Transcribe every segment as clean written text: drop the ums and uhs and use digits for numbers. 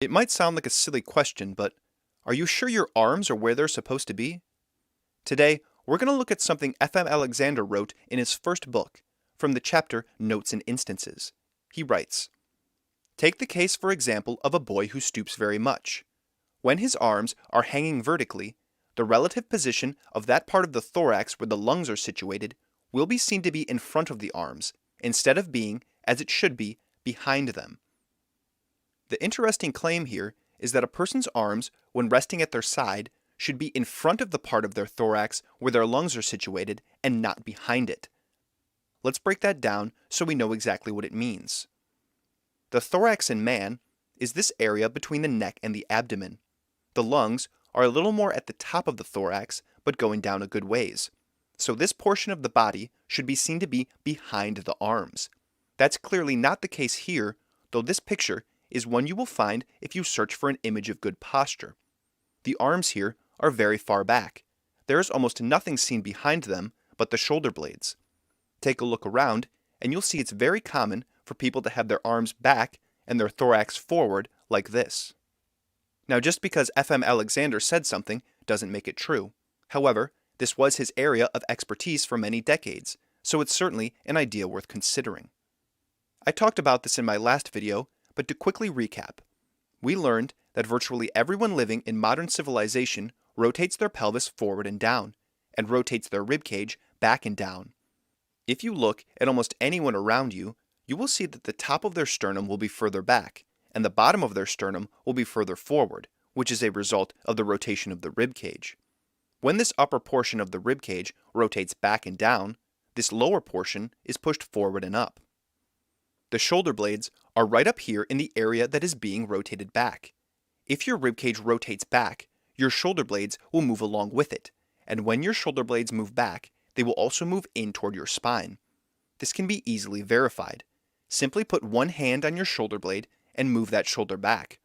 It might sound like a silly question, but are you sure your arms are where they're supposed to be? Today, we're going to look at something F.M. Alexander wrote in his first book, from the chapter Notes and Instances. He writes, "Take the case, for example, of a boy who stoops very much. When his arms are hanging vertically, the relative position of that part of the thorax where the lungs are situated will be seen to be in front of the arms, instead of being, as it should be, behind them. The interesting claim here is that a person's arms, when resting at their side, should be in front of the part of their thorax where their lungs are situated and not behind it. Let's break that down so we know exactly what it means. The thorax in man is this area between the neck and the abdomen. The lungs are a little more at the top of the thorax, but going down a good ways. So this portion of the body should be seen to be behind the arms. That's clearly not the case here, though this picture is one you will find if you search for an image of good posture. The arms here are very far back. There is almost nothing seen behind them but the shoulder blades. Take a look around, and you'll see it's very common for people to have their arms back and their thorax forward like this. Now, just because F.M. Alexander said something doesn't make it true. However, this was his area of expertise for many decades, so it's certainly an idea worth considering. I talked about this in my last video, but to quickly recap, we learned that virtually everyone living in modern civilization rotates their pelvis forward and down, and rotates their ribcage back and down. If you look at almost anyone around you, you will see that the top of their sternum will be further back, and the bottom of their sternum will be further forward, which is a result of the rotation of the ribcage. When this upper portion of the ribcage rotates back and down, this lower portion is pushed forward and up. The shoulder blades are right up here in the area that is being rotated back. If your ribcage rotates back, your shoulder blades will move along with it, and when your shoulder blades move back, they will also move in toward your spine. This can be easily verified. Simply put one hand on your shoulder blade and move that shoulder back.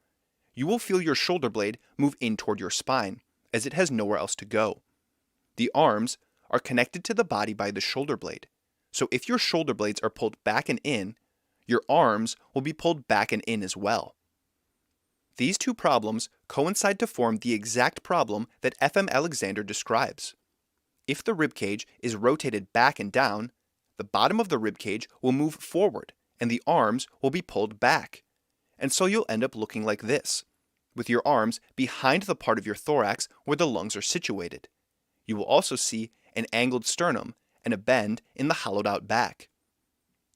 You will feel your shoulder blade move in toward your spine, as it has nowhere else to go. The arms are connected to the body by the shoulder blade, so if your shoulder blades are pulled back and in, your arms will be pulled back and in as well. These two problems coincide to form the exact problem that F.M. Alexander describes. If the ribcage is rotated back and down, the bottom of the ribcage will move forward and the arms will be pulled back. And so you'll end up looking like this, with your arms behind the part of your thorax where the lungs are situated. You will also see an angled sternum and a bend in the hollowed out back.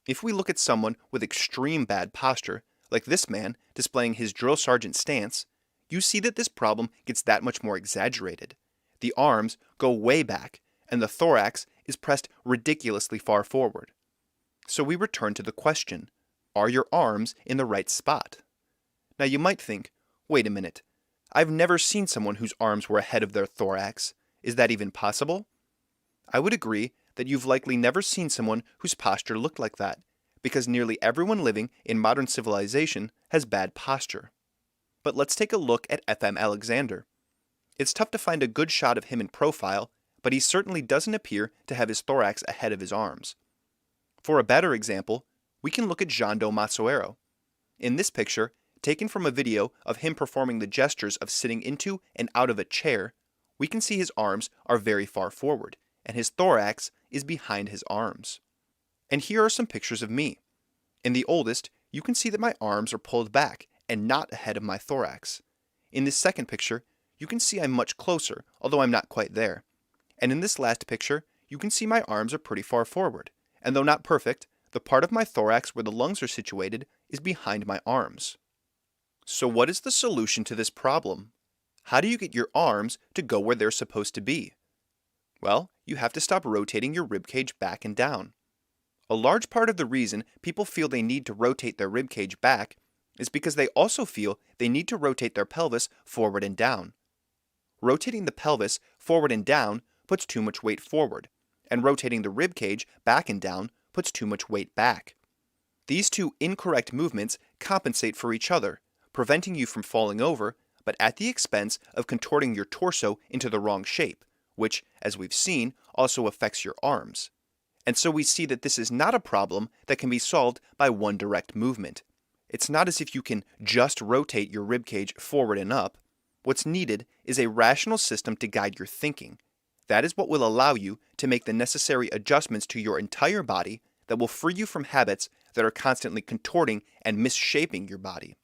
If we look at someone with extreme bad posture, like this man displaying his drill sergeant stance, you see that this problem gets that much more exaggerated. The arms go way back, and the thorax is pressed ridiculously far forward. So we return to the question, are your arms in the right spot? Now you might think, wait a minute, I've never seen someone whose arms were ahead of their thorax. Is that even possible? I would agree that you've likely never seen someone whose posture looked like that, because nearly everyone living in modern civilization has bad posture. But let's take a look at F.M. Alexander. It's tough to find a good shot of him in profile, but he certainly doesn't appear to have his thorax ahead of his arms. For a better example, we can look at Jondo Matsuero. In this picture, taken from a video of him performing the gestures of sitting into and out of a chair, we can see his arms are very far forward, and his thorax is behind his arms. And here are some pictures of me. In the oldest, you can see that my arms are pulled back and not ahead of my thorax. In this second picture, you can see I'm much closer, although I'm not quite there. And in this last picture, you can see my arms are pretty far forward, and though not perfect, the part of my thorax where the lungs are situated is behind my arms. So what is the solution to this problem? How do you get your arms to go where they're supposed to be? Well, you have to stop rotating your ribcage back and down. A large part of the reason people feel they need to rotate their ribcage back is because they also feel they need to rotate their pelvis forward and down. Rotating the pelvis forward and down puts too much weight forward, and rotating the ribcage back and down puts too much weight back. These two incorrect movements compensate for each other, preventing you from falling over, but at the expense of contorting your torso into the wrong shape, which, as we've seen, also affects your arms. And so we see that this is not a problem that can be solved by one direct movement. It's not as if you can just rotate your ribcage forward and up. What's needed is a rational system to guide your thinking. That is what will allow you to make the necessary adjustments to your entire body that will free you from habits that are constantly contorting and misshaping your body.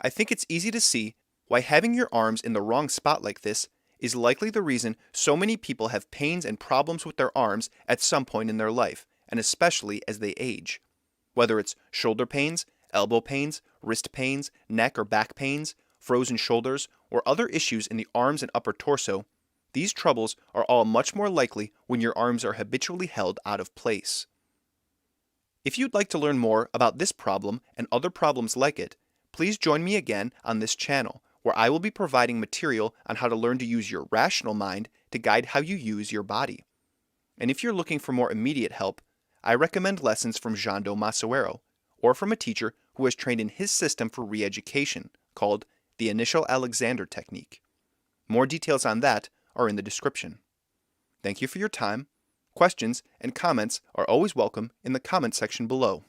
I think it's easy to see why having your arms in the wrong spot like this is likely the reason so many people have pains and problems with their arms at some point in their life, and especially as they age. Whether it's shoulder pains, elbow pains, wrist pains, neck or back pains, frozen shoulders, or other issues in the arms and upper torso, these troubles are all much more likely when your arms are habitually held out of place. If you'd like to learn more about this problem and other problems like it, please join me again on this channel, where I will be providing material on how to learn to use your rational mind to guide how you use your body. And if you're looking for more immediate help, I recommend lessons from Jando Masuero, or from a teacher who has trained in his system for re-education, called the Initial Alexander Technique. More details on that are in the description. Thank you for your time. Questions and comments are always welcome in the comment section below.